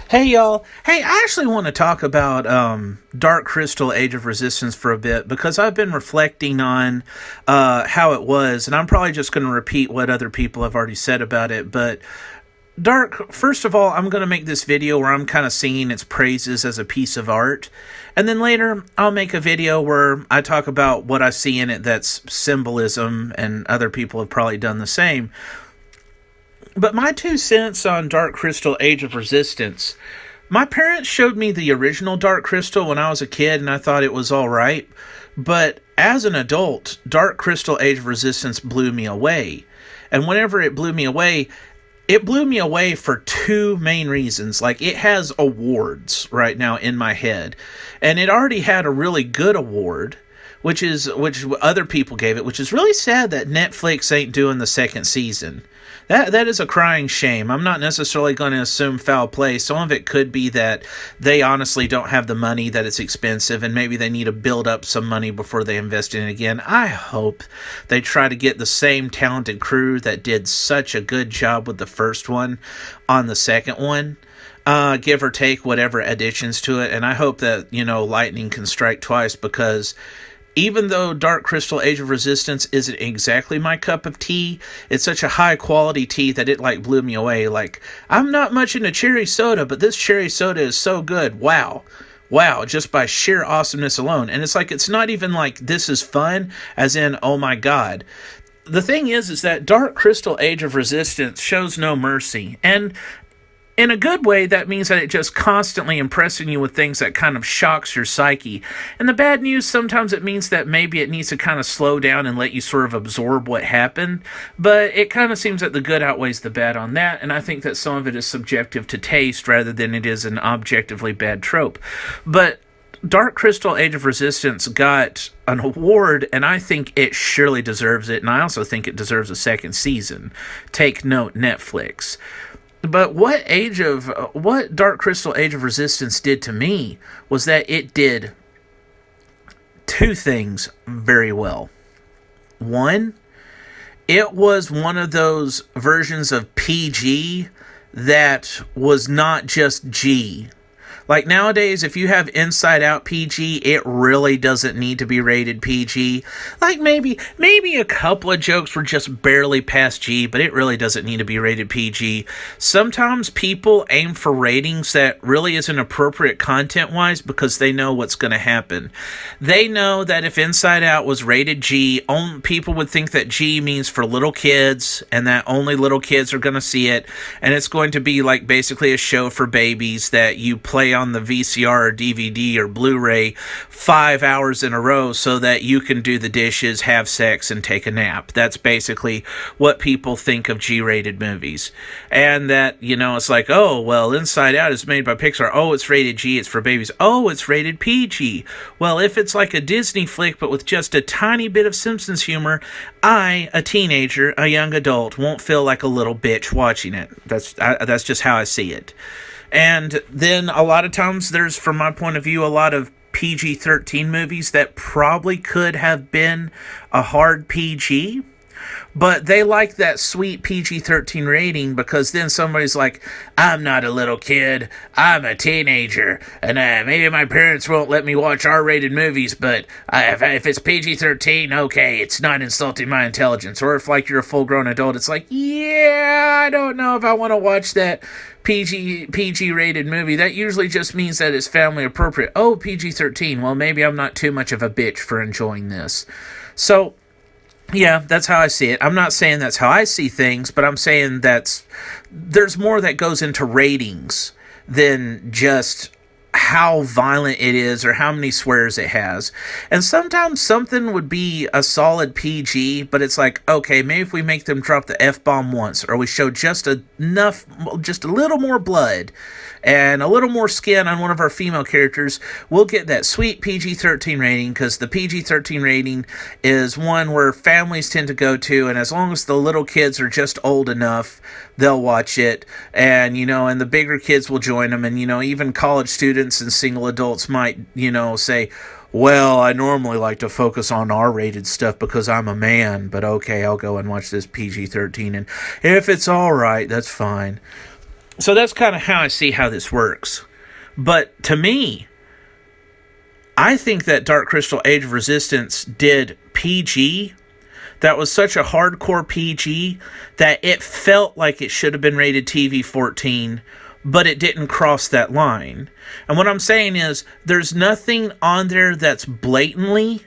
Hey y'all. Hey, I actually want to talk about Dark Crystal Age of Resistance for a bit because I've been reflecting on how it was, and I'm probably just going to repeat what other people have already said about it. But first of all, I'm going to make this video where I'm kind of singing its praises as a piece of art. And then later, I'll make a video where I talk about what I see in it that's symbolism, and other people have probably done the same. But my 2 cents on Dark Crystal Age of Resistance. My parents showed me the original Dark Crystal when I was a kid, and I thought it was alright. But as an adult, Dark Crystal Age of Resistance blew me away. And whenever it blew me away for two main reasons. Like, it has awards right now in my head. And it already had a really good award, which other people gave it, which is really sad that Netflix ain't doing the second season. That is a crying shame. I'm not necessarily going to assume foul play. Some of it could be that they honestly don't have the money, that it's expensive, and maybe they need to build up some money before they invest in it again. I hope they try to get the same talented crew that did such a good job with the first one on the second one. Give or take whatever additions to it. And I hope that, lightning can strike twice, because even though Dark Crystal Age of Resistance isn't exactly my cup of tea, it's such a high quality tea that it blew me away. I'm not much into cherry soda, but this cherry soda is so good. Wow. Wow, just by sheer awesomeness alone. And it's not even like this is fun, as in, oh my god. The thing is that Dark Crystal Age of Resistance shows no mercy. And in a good way, that means that it just constantly impressing you with things that kind of shocks your psyche. And the bad news, sometimes it means that maybe it needs to kind of slow down and let you sort of absorb what happened. But it kind of seems that the good outweighs the bad on that, and I think that some of it is subjective to taste rather than it is an objectively bad trope. But Dark Crystal Age of Resistance got an award, and I think it surely deserves it, and I also think it deserves a second season. Take note, Netflix. But what Dark Crystal Age of Resistance did to me was that it did two things very well. One, it was one of those versions of PG that was not just G. Like, nowadays, if you have Inside Out PG, it really doesn't need to be rated PG. Like, maybe a couple of jokes were just barely past G, but it really doesn't need to be rated PG. Sometimes people aim for ratings that really isn't appropriate content-wise because they know what's going to happen. They know that if Inside Out was rated G, people would think that G means for little kids, and that only little kids are going to see it, and it's going to be basically a show for babies that you play on the VCR or DVD or Blu-ray 5 hours in a row so that you can do the dishes, have sex, and take a nap. That's basically what people think of G-rated movies. And that, it's like, oh, well, Inside Out is made by Pixar. Oh, it's rated G, it's for babies. Oh, it's rated PG. Well, if it's like a Disney flick but with just a tiny bit of Simpsons humor, I, a teenager, a young adult, won't feel like a little bitch watching it. That's just how I see it. And then a lot of times there's, from my point of view, a lot of PG-13 movies that probably could have been a hard PG, but they like that sweet PG-13 rating because then somebody's like, I'm not a little kid, I'm a teenager, and maybe my parents won't let me watch R-rated movies, but if it's PG-13, okay, it's not insulting my intelligence. Or if you're a full-grown adult, it's like, yeah, I don't know if I want to watch that PG rated movie. That usually just means that it's family appropriate. Oh, PG-13, well, maybe I'm not too much of a bitch for enjoying this. So, yeah, that's how I see it. I'm not saying that's how I see things, but I'm saying there's more that goes into ratings than just how violent it is or how many swears it has. And sometimes something would be a solid PG, but it's like, okay, maybe if we make them drop the F-bomb once, or we show just a little more blood and a little more skin on one of our female characters, we'll get that sweet PG-13 rating, because the PG-13 rating is one where families tend to go to, and as long as the little kids are just old enough, they'll watch it, and, and the bigger kids will join them, and, even college students and single adults might, say, well, I normally like to focus on R-rated stuff because I'm a man, but okay, I'll go and watch this PG-13, and if it's alright, that's fine. So that's kind of how I see how this works. But to me, I think that Dark Crystal Age of Resistance did PG. That was such a hardcore PG that it felt like it should have been rated TV 14, but it didn't cross that line. And what I'm saying is, there's nothing on there that's blatantly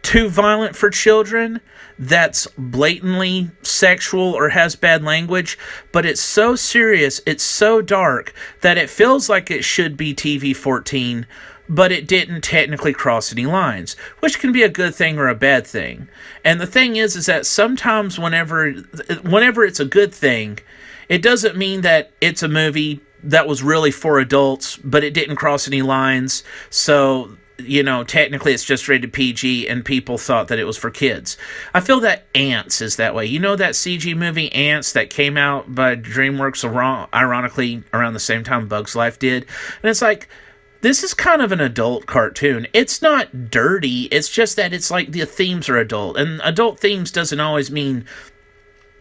too violent for children, that's blatantly sexual or has bad language, but it's so serious, it's so dark, that it feels like it should be TV 14, but it didn't technically cross any lines, which can be a good thing or a bad thing. And the thing is that sometimes whenever it's a good thing, it doesn't mean that it's a movie that was really for adults, but it didn't cross any lines, so technically it's just rated PG and people thought that it was for kids. I feel that Ants is that way. You know that CG movie Ants that came out by DreamWorks ironically around the same time Bug's Life did? And it's like, this is kind of an adult cartoon. It's not dirty, it's just that it's like the themes are adult. And adult themes doesn't always mean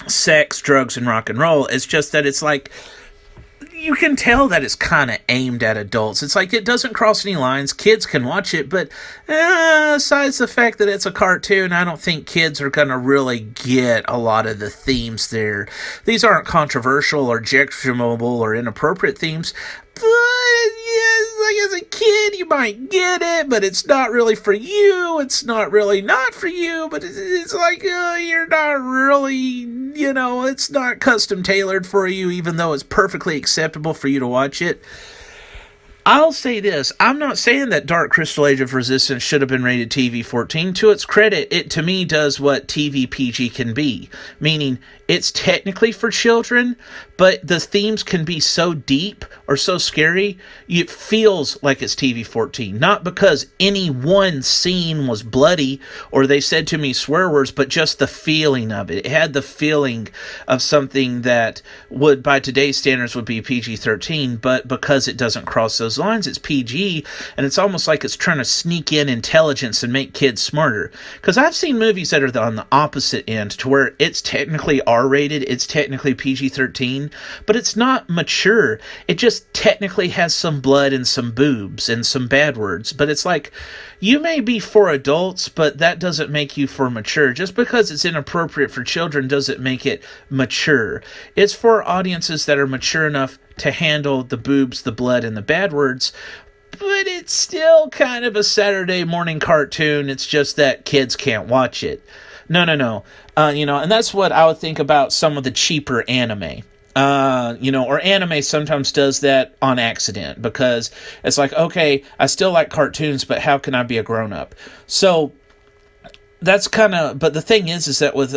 sex, drugs, and rock and roll. It's just that it's like, you can tell that it's kind of aimed at adults. It's like it doesn't cross any lines. Kids can watch it, but besides the fact that it's a cartoon, I don't think kids are going to really get a lot of the themes there. These aren't controversial or objectionable or inappropriate themes, but yeah, like as a kid, you might get it, but it's not really for you. It's not really not for you, but it's like you're not really, it's not custom tailored for you, even though it's perfectly acceptable for you to watch it. I'll say this. I'm not saying that Dark Crystal Age of Resistance should have been rated TV 14. To its credit, it to me does what TV PG can be, meaning it's technically for children, but the themes can be so deep or so scary, it feels like it's TV 14. Not because any one scene was bloody or they said too many swear words, but just the feeling of it. It had the feeling of something that would, by today's standards, would be PG-13, but because it doesn't cross those lines, it's PG, and it's almost like it's trying to sneak in intelligence and make kids smarter. Because I've seen movies that are on the opposite end, to where it's technically R-rated, it's technically PG-13, but it's not mature. It just technically has some blood and some boobs and some bad words. But it's like, you may be for adults, but that doesn't make you for mature. Just because it's inappropriate for children doesn't make it mature. It's for audiences that are mature enough to handle the boobs, the blood, and the bad words, but it's still kind of a Saturday morning cartoon. It's just that kids can't watch it. No. And that's what I would think about some of the cheaper anime. Or anime sometimes does that on accident, because it's like, okay, I still like cartoons, but how can I be a grown-up? So that's kind of, but the thing is that with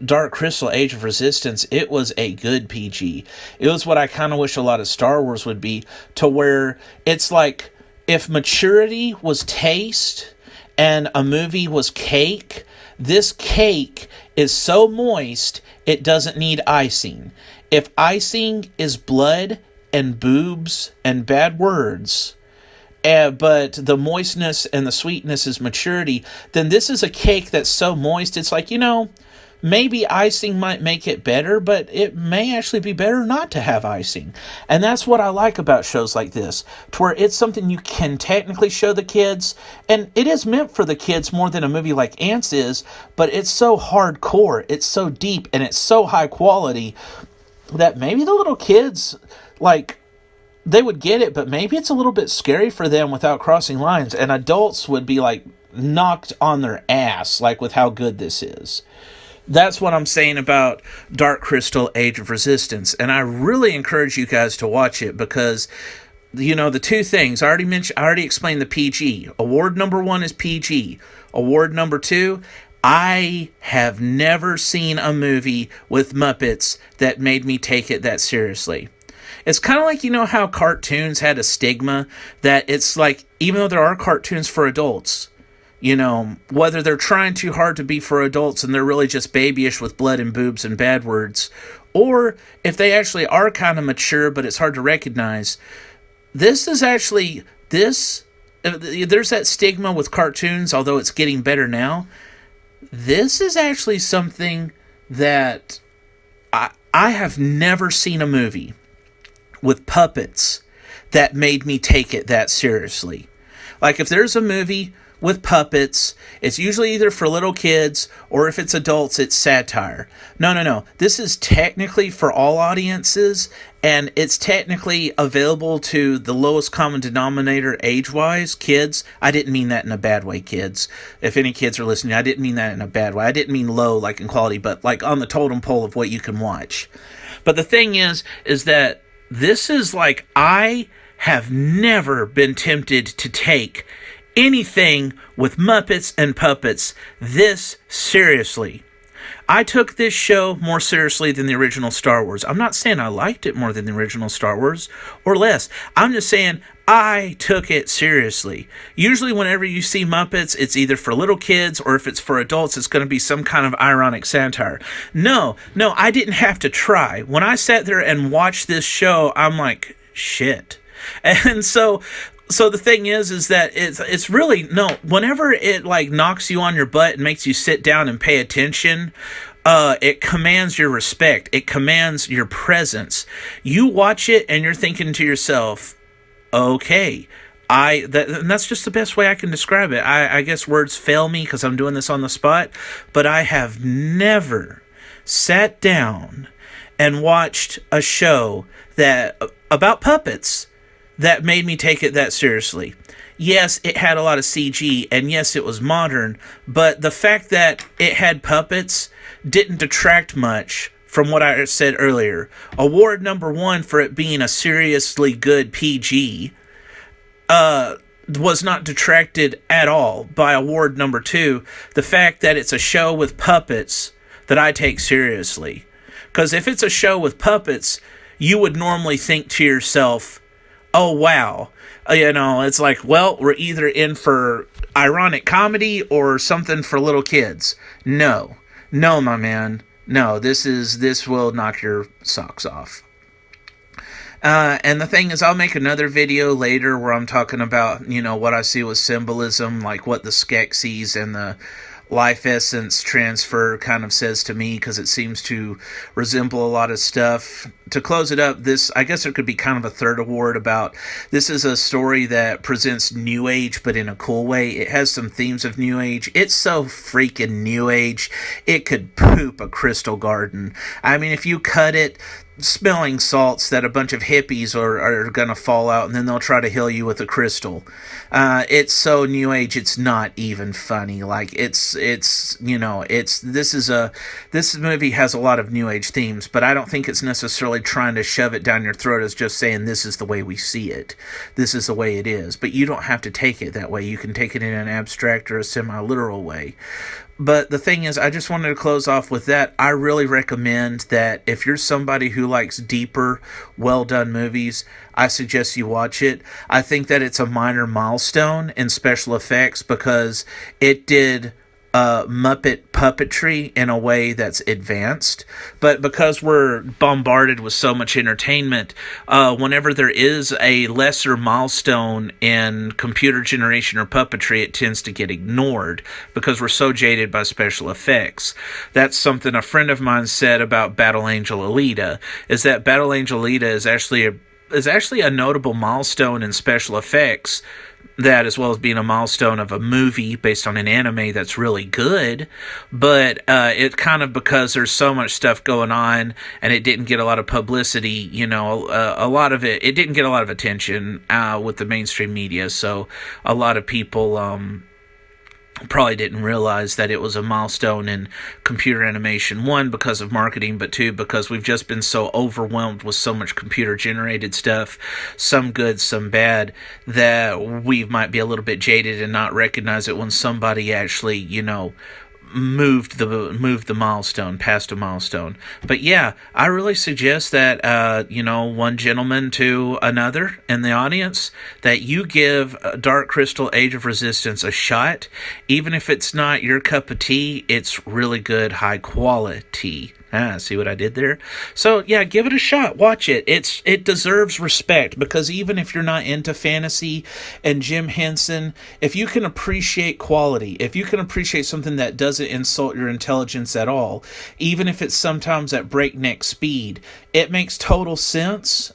Dark Crystal Age of Resistance, it was a good PG. It was what I kind of wish a lot of Star Wars would be, to where it's like, if maturity was taste and a movie was cake, this cake is so moist, it doesn't need icing. If icing is blood and boobs and bad words, but the moistness and the sweetness is maturity, then this is a cake that's so moist, it's like, maybe icing might make it better, but it may actually be better not to have icing. And that's what I like about shows like this, to where it's something you can technically show the kids, and it is meant for the kids more than a movie like Ants is, but it's so hardcore, it's so deep, and it's so high quality that maybe the little kids, they would get it, but maybe it's a little bit scary for them without crossing lines, and adults would be, knocked on their ass, with how good this is. That's what I'm saying about Dark Crystal Age of Resistance, and I really encourage you guys to watch it, because, the two things, I already explained the PG. Award number 1 is PG. Award number 2, I have never seen a movie with Muppets that made me take it that seriously. It's kind of like, how cartoons had a stigma, that it's like, even though there are cartoons for adults, whether they're trying too hard to be for adults and they're really just babyish with blood and boobs and bad words, or if they actually are kind of mature but it's hard to recognize, there's that stigma with cartoons, although it's getting better now. This is actually something that I have never seen a movie with puppets that made me take it that seriously. Like, if there's a movie with puppets, it's usually either for little kids, or if it's adults, it's satire. No, no, no. This is technically for all audiences, and it's technically available to the lowest common denominator age-wise, kids. I didn't mean that in a bad way, kids. If any kids are listening, I didn't mean that in a bad way. I didn't mean low, like in quality, but like on the totem pole of what you can watch. But the thing is that this is like, I have never been tempted to take anything with Muppets and puppets this seriously. I took this show more seriously than the original Star Wars. I'm not saying I liked it more than the original Star Wars or less. I'm just saying I took it seriously. Usually whenever you see Muppets, it's either for little kids, or if it's for adults, it's going to be some kind of ironic satire. No, I didn't have to try. When I sat there and watched this show, I'm like, shit. And so the thing is that it's really, no, whenever it like knocks you on your butt and makes you sit down and pay attention, it commands your respect. It commands your presence. You watch it and you're thinking to yourself, okay, and that's just the best way I can describe it. I guess words fail me because I'm doing this on the spot, but I have never sat down and watched a show about puppets that made me take it that seriously. Yes, it had a lot of CG, and yes, it was modern, but the fact that it had puppets didn't detract much from what I said earlier. Award number 1 for it being a seriously good PG was not detracted at all by award number 2, the fact that it's a show with puppets that I take seriously. Because if it's a show with puppets, you would normally think to yourself, oh, wow. It's like, well, we're either in for ironic comedy or something for little kids. No, my man. No, this will knock your socks off. And the thing is, I'll make another video later where I'm talking about, what I see with symbolism, like what the Skeksis and the life essence transfer kind of says to me, because it seems to resemble a lot of stuff. To close it up, I guess there could be kind of a third award about, this is a story that presents New Age, but in a cool way. It has some themes of New Age. It's so freaking New Age, it could poop a crystal garden. I mean, if you cut it, smelling salts that a bunch of hippies are going to fall out, and then they'll try to heal you with a crystal. It's so New Age, it's not even funny. Like, this movie has a lot of New Age themes, but I don't think it's necessarily trying to shove it down your throat as just saying, this is the way we see it. This is the way it is. But you don't have to take it that way. You can take it in an abstract or a semi-literal way. But the thing is, I just wanted to close off with that. I really recommend that if you're somebody who likes deeper, well-done movies, I suggest you watch it. I think that it's a minor milestone in special effects because it did Muppet puppetry in a way that's advanced. But because we're bombarded with so much entertainment, whenever there is a lesser milestone in computer generation or puppetry, it tends to get ignored because we're so jaded by special effects. That's something a friend of mine said about Battle Angel Alita, is that Battle Angel Alita is actually a notable milestone in special effects, that as well as being a milestone of a movie based on an anime that's really good, but it kind of, because there's so much stuff going on and it didn't get a lot of publicity, a lot of it didn't get a lot of attention with the mainstream media, so a lot of people probably didn't realize that it was a milestone in computer animation. One, because of marketing, but two, because we've just been so overwhelmed with so much computer generated stuff, some good, some bad, that we might be a little bit jaded and not recognize it when somebody actually, moved the milestone, past a milestone. But yeah, I really suggest that one gentleman to another in the audience, that you give Dark Crystal Age of Resistance a shot. Even if it's not your cup of tea, it's really good, high quality. See what I did there? So yeah, give it a shot. Watch it. It deserves respect, because even if you're not into fantasy and Jim Henson, if you can appreciate quality, if you can appreciate something that doesn't insult your intelligence at all, even if it's sometimes at breakneck speed, it makes total sense.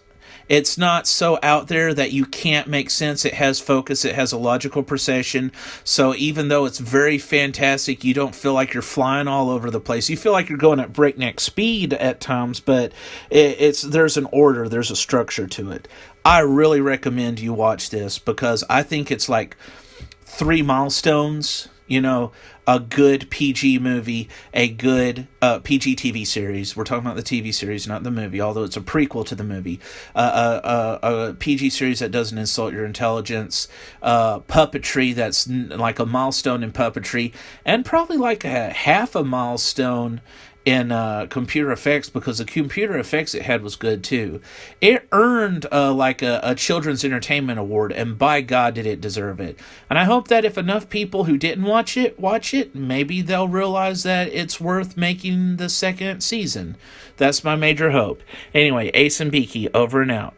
It's not so out there that you can't make sense. It has focus, it has a logical procession. So even though it's very fantastic, you don't feel like you're flying all over the place. You feel like you're going at breakneck speed at times, but it's there's an order, there's a structure to it. I really recommend you watch this because I think it's like three milestones. A good PG movie, a good PG TV series. We're talking about the TV series, not the movie, although it's a prequel to the movie. A PG series that doesn't insult your intelligence, puppetry that's like a milestone in puppetry, and probably like a half a milestone in computer effects, because the computer effects it had was good too. It earned like a children's entertainment award, and by God did it deserve it. And I hope that if enough people who didn't watch it, maybe they'll realize that it's worth making the second season. That's my major hope. Anyway, Ace and Beaky, over and out.